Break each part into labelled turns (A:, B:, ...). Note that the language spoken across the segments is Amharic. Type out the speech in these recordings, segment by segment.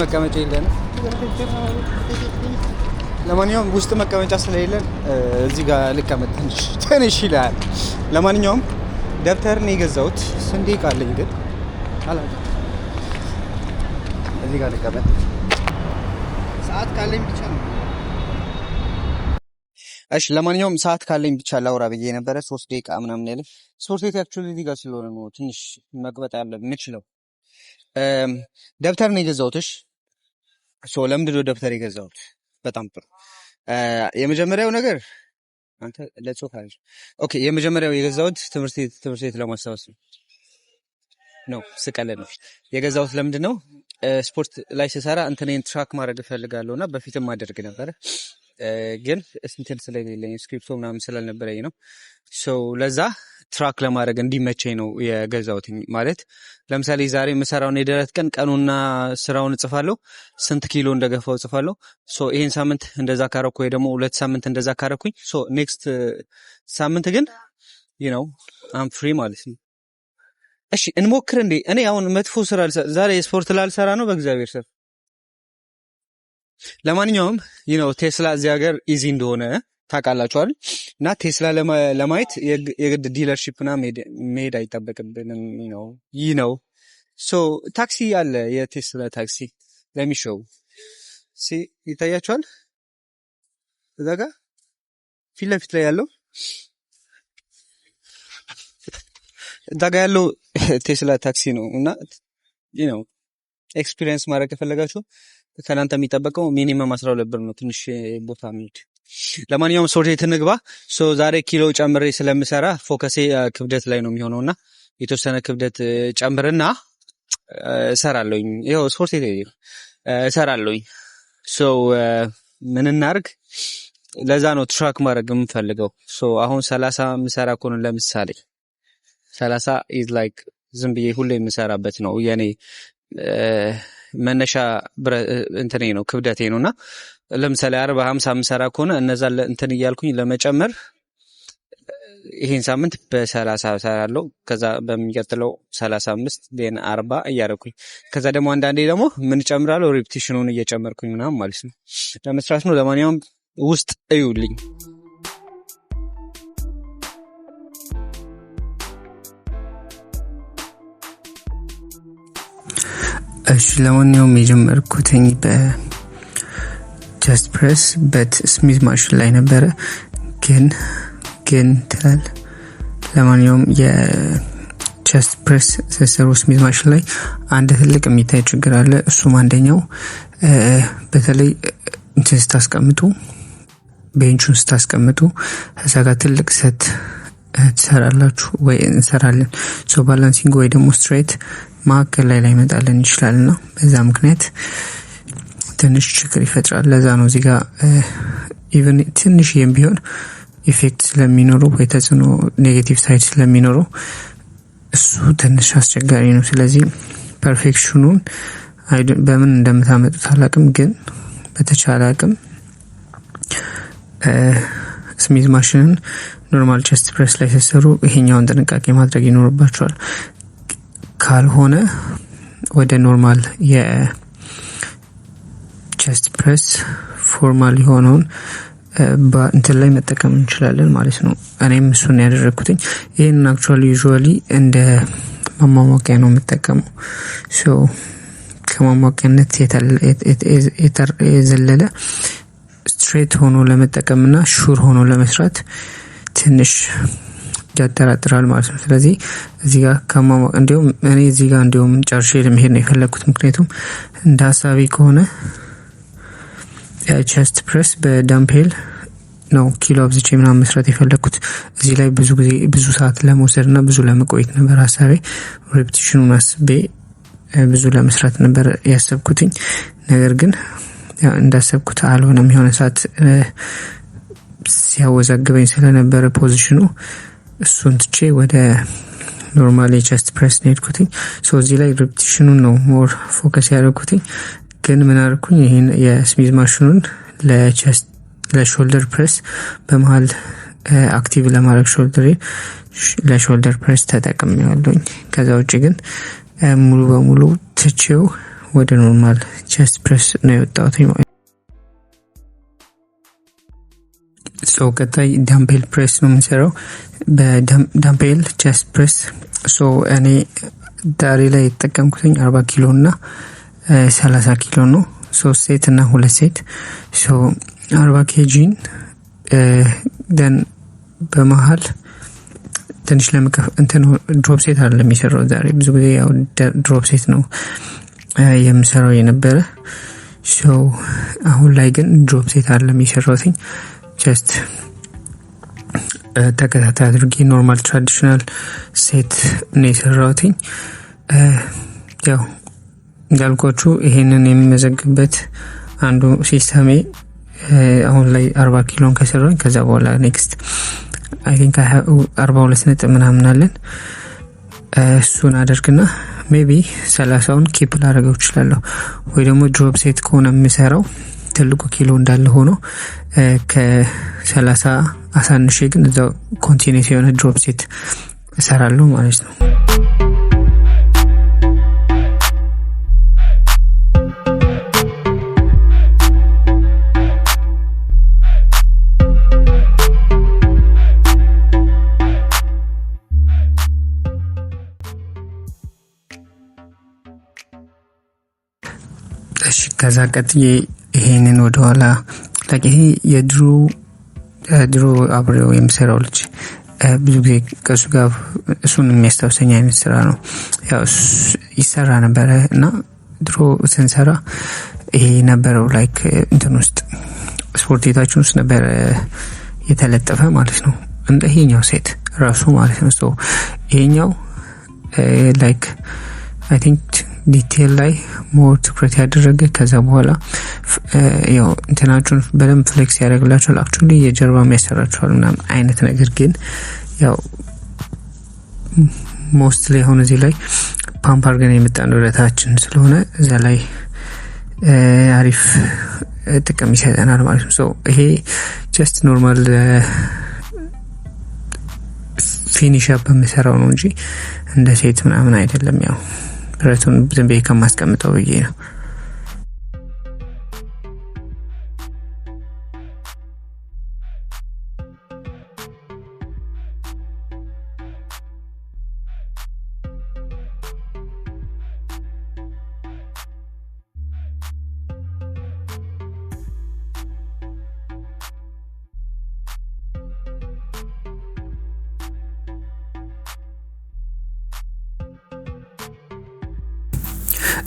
A: መቀመጫ የለንም። ለማንኛውም ውስጥ መቀመጫ ስለሌለን እዚህ ጋር ልቀመጥ ትንሽ ይላል። ለማንኛውም ደብተር ነው የገዛሁት። ስንዴ ቃለኝ ግን አላውቅም። እዚህ ጋር ልቀመጥ። ሰዓት ካለኝ ብቻ ነው። እሺ ለማንኛውም ሰዓት ካለኝ ብቻ ላውራ ብዬ ነበረ። 3 ደቂቃ ምናምን ያለ ስፖርት ቤት አክቹሊ እዚህ ጋር ስለሆነ ነው ትንሽ መቅበጥ ያለ የምችለው። ደብተር ነው የገዛሁት። እሺ ለምንድን ነው ደብተር የገዛሁት? በጣም ጥሩ። የመጀመሪያው ነገር አንተ ለጽሁፍ አይደል? ኦኬ የመጀመሪያው የገዛሁት ትምህርት ቤት ለማስታወስ ነው። ስቀልድ ነው የገዛሁት። ለምንድን ነው ስፖርት ላይ ስሰራ እንትኔን ትራክ ማድረግ እፈልጋለሁና በፊትም አደርግ ነበር ግን እንትን ስለሌለኝ ስክሪፕቶ ምናምን ስላልነበረኝ ነው። ለዛ ትራክ ለማድረግ እንዲመቸኝ ነው የገዛሁት። ማለት ለምሳሌ ዛሬ የምሰራውን የደረት ቀኑና ስራውን እጽፋለሁ፣ ስንት ኪሎ እንደገፋው እጽፋለሁ። ይሄን ሳምንት እንደዛ ካረኩ ወይ ደግሞ 2 ሳምንት እንደዛ ካረኩኝ ኔክስት ሳምንት ግን አም ፍሪ ማለት ነው። እሺ እንሞክር እንዴ። እኔ አሁን መጥፎ ስራ ዛሬ ስፖርት ላልሰራ ነው በእግዚአብሔር ስር። ለማንኛውም ቴስላ እዚህ ሀገር ኢዚ እንደሆነ ታውቃላችኋል። እና ቴስላ ለማየት የግድ ዲለርሺፕ ና መሄድ አይጠበቅብንም። ታክሲ አለ፣ የቴስላ ታክሲ ለሚሾው ይታያችኋል። እዛ ጋ ፊት ለፊት ላይ ያለው እዛ ጋ ያለው ቴስላ ታክሲ ነው። እና ኤክስፒሪየንስ ማድረግ ከፈለጋችሁ ከናንተ የሚጠበቀው ሚኒመም 12 ብር ነው፣ ትንሽ ቦታ መሄድ። ለማንኛውም ሶርቴት እንግባ። ዛሬ ኪሎ ጨምሬ ስለምሰራ ፎከሴ ክብደት ላይ ነው የሚሆነውና የተወሰነ ክብደት ጨምርና እሰራለሁኝ። ይኸው ሶርቴት እሰራለሁኝ። ምን እናርግ? ለዛ ነው ትራክ ማድረግ የምፈልገው። አሁን 30 የምሰራ ከሆነ ለምሳሌ 30 ኢዝ ላይክ ዝም ብዬ ሁሌ የምሰራበት ነው የኔ መነሻ እንትኔ ነው ክብደቴ ነውና ለምሳሌ 40 50 የምሰራ ከሆነ እነዛ እንትን እያልኩኝ ለመጨመር ይሄን ሳምንት በ30 እሰራለሁ። ከዛ በሚቀጥለው 35 ዴን 40 እያደረኩኝ ከዛ ደግሞ አንዳንዴ ደግሞ ምን ጨምራለሁ ሪፒቲሽኑን እየጨመርኩኝ ምናምን ማለት ነው ለመስራት ነው። ለማንኛውም ውስጥ እዩልኝ።
B: እሺ ለማንኛውም የጀመርኩትኝ በጀስት ፕሬስ በስሚዝ ማሽን ላይ ነበረ ግን ትላል። ለማንኛውም የጀስት ፕሬስ ሲሰሩ ስሚዝ ማሽን ላይ አንድ ትልቅ የሚታይ ችግር አለ። እሱም አንደኛው በተለይ እንትን ስታስቀምጡ ቤንቹን ስታስቀምጡ እዛ ጋር ትልቅ ሰት ትሰራላችሁ ወይ እንሰራለን ባላንሲንግ ወይ ደግሞ ስትሬት ማከል ላይ መጣለን ይችላልና በዛ ምክንያት ትንሽ ችግር ይፈጥራል። ለዛ ነው እዚህ ጋር ኢቭን ትንሽ ቢሆን ኢፌክት ስለሚኖረው ወይ ተጽዕኖ ኔጌቲቭ ሳይድ ስለሚኖረው እሱ ትንሽ አስቸጋሪ ነው። ስለዚህ ፐርፌክሽኑን በምን እንደምታመጡት አላውቅም፣ ግን በተቻለ አቅም ስሚዝ ማሽንን ኖርማል ቸስት ፕሬስ ላይ ሲሰሩ ይሄኛውን ጥንቃቄ ማድረግ ይኖርባቸዋል። ካልሆነ ወደ ኖርማል የቸስት ፕሬስ ፎርማል የሆነውን በእንትን ላይ መጠቀም እንችላለን ማለት ነው። እኔም እሱን ያደረኩትኝ። ይሄን አክቹአሊ ዩዥዋሊ እንደ ማሟሟቂያ ነው የምጠቀመው። ሶ ከማሟቂያነት የዘለለ ስትሬት ሆኖ ለመጠቀምና ሹር ሆኖ ለመስራት ትንሽ ያጠራጥራል ማለት ነው። ስለዚህ እዚህ ጋር እንዲሁም እኔ እዚህ ጋር እንዲሁም ጨርሼ ለመሄድ ነው የፈለኩት። ምክንያቱም እንደ ሀሳቤ ከሆነ ቸስት ፕሬስ በዳምፔል ነው ኪሎ አብዝቼ ምናምን መስራት የፈለኩት። እዚህ ላይ ብዙ ሰዓት ለመውሰድና ብዙ ለመቆየት ነበር ሀሳቤ። ሬፕቲሽኑን አስቤ ብዙ ለመስራት ነበር ያሰብኩትኝ። ነገር ግን እንዳሰብኩት አልሆነም። የሆነ ሰዓት ሲያወዛግበኝ ስለነበረ ፖዚሽኑ እሱን ትቼ ወደ ኖርማል ቸስት ፕሬስ ነው ሄድኩትኝ። ሶ እዚህ ላይ ሬፕቲሽኑን ነው ሞር ፎከስ ያደረኩትኝ። ግን ምን አደረኩኝ? ይሄን የስሚዝ ማሽኑን ለሾልደር ፕሬስ በመሃል አክቲቭ ለማድረግ ለሾልደር ፕሬስ ተጠቅሜዋለሁኝ። ከዛ ውጪ ግን ሙሉ በሙሉ ትቼው ወደ ኖርማል ቸስት ፕሬስ ነው የወጣሁት። ሶ ቀጣይ ዳምፔል ፕሬስ ነው የምንሰራው። በዳምፔል ቸስት ፕሬስ እኔ ዛሬ ላይ የተጠቀምኩትኝ 40 ኪሎ እና 30 ኪሎ ነው። 3 ሴት እና 2 ሴት። 40 ኬጂን ደን በመሃል ትንሽ ድሮፕ ሴት አይደለም የሚሰራው ዛሬ። ብዙ ጊዜ ያው ድሮፕ ሴት ነው የምሰራው የነበረ። አሁን ላይ ግን ድሮፕ ሴት አይደለም የሰራሁትኝ። ጀስት ተከታታይ አድርጌ ኖርማል ትራዲሽናል ሴት ነው የሰራሁትኝ። ያው እንዳልኳችሁ ይሄንን የሚመዘግበት አንዱ ሲስተሜ አሁን ላይ 40 ኪሎን ከሰራሁኝ ከዛ በኋላ ኔክስት አይ ቲንክ 42 ነጥብ ምናምን አለን። እሱን አደርግና ሜቢ 30ውን ኪፕ ላደርገው እችላለሁ። ወይ ደግሞ ድሮፕ ሴት ከሆነ የምሰራው ትልቁ ኪሎ እንዳለ ሆኖ ከ30 አሳንሼ ግን እዛው ኮንቲኒዩስ የሆነ ድሮፕ ሴት እሰራለሁ ማለት ነው። እሺ ከዛ ቀጥዬ ይሄንን ወደ ኋላ ይሄ የድሮ አብሬው የምሰራው ልጅ ብዙ ጊዜ ከሱ ጋር እሱን የሚያስታውሰኝ አይነት ስራ ነው። ያው ይሰራ ነበረ እና ድሮ ስንሰራ ይሄ ነበረው ላይክ እንትን ውስጥ ስፖርት ቤታችን ውስጥ ነበር የተለጠፈ ማለት ነው። እንደ ይሄኛው ሴት ራሱ ማለት ነው። ሶ ይሄኛው ላይክ አይ ቲንክ ዲቴል ላይ ሞር ትኩረት ያደረገ ከዛ በኋላ ያው እንትናችሁን በደንብ ፍሌክስ ያደርግላችኋል። አክቹሊ የጀርባ የሚያሰራችኋል ምናምን አይነት ነገር ግን ያው ሞስትሊ አሁን እዚህ ላይ ፓምፕ አድርገን የመጣነው ወደታችን ስለሆነ እዛ ላይ አሪፍ ጥቅም ይሰጠናል ማለት ነው። ሶ ይሄ ጀስት ኖርማል ፊኒሽ አፕ በመሰራው ነው እንጂ እንደ ሴት ምናምን አይደለም። ያው ብረቱን ዝም ብዬ ከማስቀምጠው ብዬ ነው።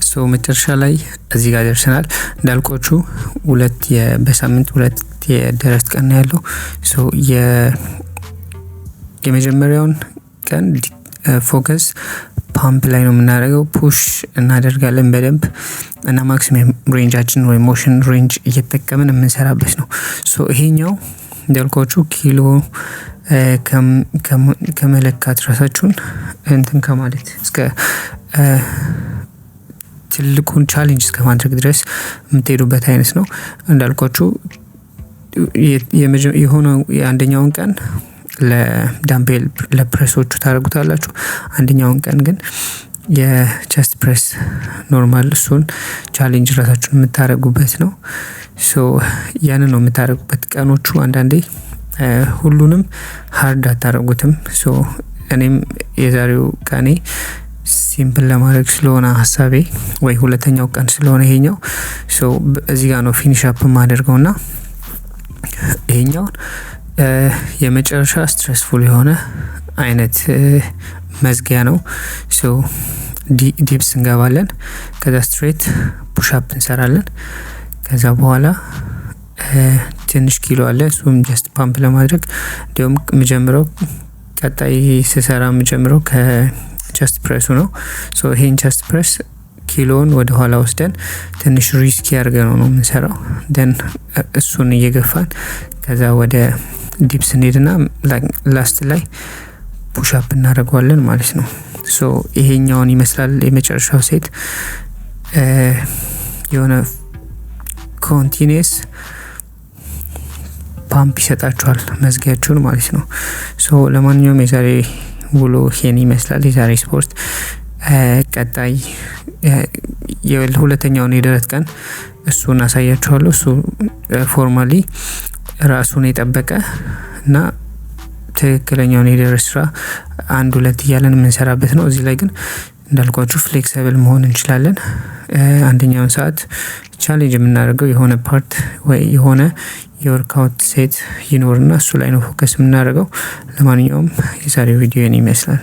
B: ሶ መጨረሻ ላይ እዚህ ጋር ደርሰናል። እንዳልኳችሁ በሳምንት 2 የደረስ ቀን ያለው። ሶ የመጀመሪያውን ቀን ፎከስ ፓምፕ ላይ ነው የምናደርገው። ፑሽ እናደርጋለን በደንብ እና ማክሲመም ሬንጃችን ወይ ሞሽን ሬንጅ እየተጠቀምን የምንሰራበት ነው። ሶ ይሄኛው እንዳልኳችሁ ኪሎ ከመለካት ራሳችሁን እንትን ከማለት እስከ ትልቁን ቻሌንጅ እስከማድረግ ድረስ የምትሄዱበት አይነት ነው። እንዳልኳችሁ የአንደኛውን ቀን ለዳምፔል ለፕሬሶቹ ታደርጉታላችሁ። አንደኛውን ቀን ግን የቸስት ፕሬስ ኖርማል እሱን ቻሌንጅ ራሳችሁን የምታደርጉበት ነው። ሶ ያንን ነው የምታደርጉበት ቀኖቹ። አንዳንዴ ሁሉንም ሃርድ አታደርጉትም። ሶ እኔም የዛሬው ቀኔ ሲምፕል ለማድረግ ስለሆነ ሀሳቤ ወይ ሁለተኛው ቀን ስለሆነ ይሄኛው ሶ እዚህ ጋር ነው ፊኒሽ አፕ የማደርገውና ይሄኛውን የመጨረሻ ስትሬስፉል የሆነ አይነት መዝጊያ ነው። ሶ ዲፕስ እንገባለን። ከዛ ስትሬት ፑሽ አፕ እንሰራለን። ከዛ በኋላ ትንሽ ኪሎ አለ እሱም ጀስት ፓምፕ ለማድረግ እንዲሁም የምጀምረው ቀጣይ ስሰራ የምጀምረው ከቸስት ፕሬሱ ነው። ሶ ይሄን ቸስት ፕሬስ ኪሎን ወደ ኋላ ወስደን ትንሽ ሪስኪ አድርገን ነው የምንሰራው። ደን እሱን እየገፋን ከዛ ወደ ዲፕስ እንሄድና ላስት ላይ ፑሽ አፕ እናደርገዋለን ማለት ነው። ሶ ይሄኛውን ይመስላል የመጨረሻው ሴት። የሆነ ኮንቲኒየስ ፓምፕ ይሰጣችኋል መዝጊያችሁን ማለት ነው። ሶ ለማንኛውም የዛሬ ውሎ ይሄን ይመስላል የዛሬ ስፖርት። ቀጣይ የሁለተኛውን የደረት ቀን እሱን አሳያችኋለሁ። እሱ ፎርማሊ ራሱን የጠበቀ እና ትክክለኛውን የደረት ስራ 1-2 እያለን የምንሰራበት ነው። እዚህ ላይ ግን እንዳልኳችሁ ፍሌክሲብል መሆን እንችላለን። አንደኛውን ሰዓት ቻሌንጅ የምናደርገው የሆነ ፓርት ወይ የሆነ የወርክአውት ሴት ይኖርና እሱ ላይ ነው ፎከስ የምናደርገው። ለማንኛውም የዛሬው ቪዲዮ ይመስላል።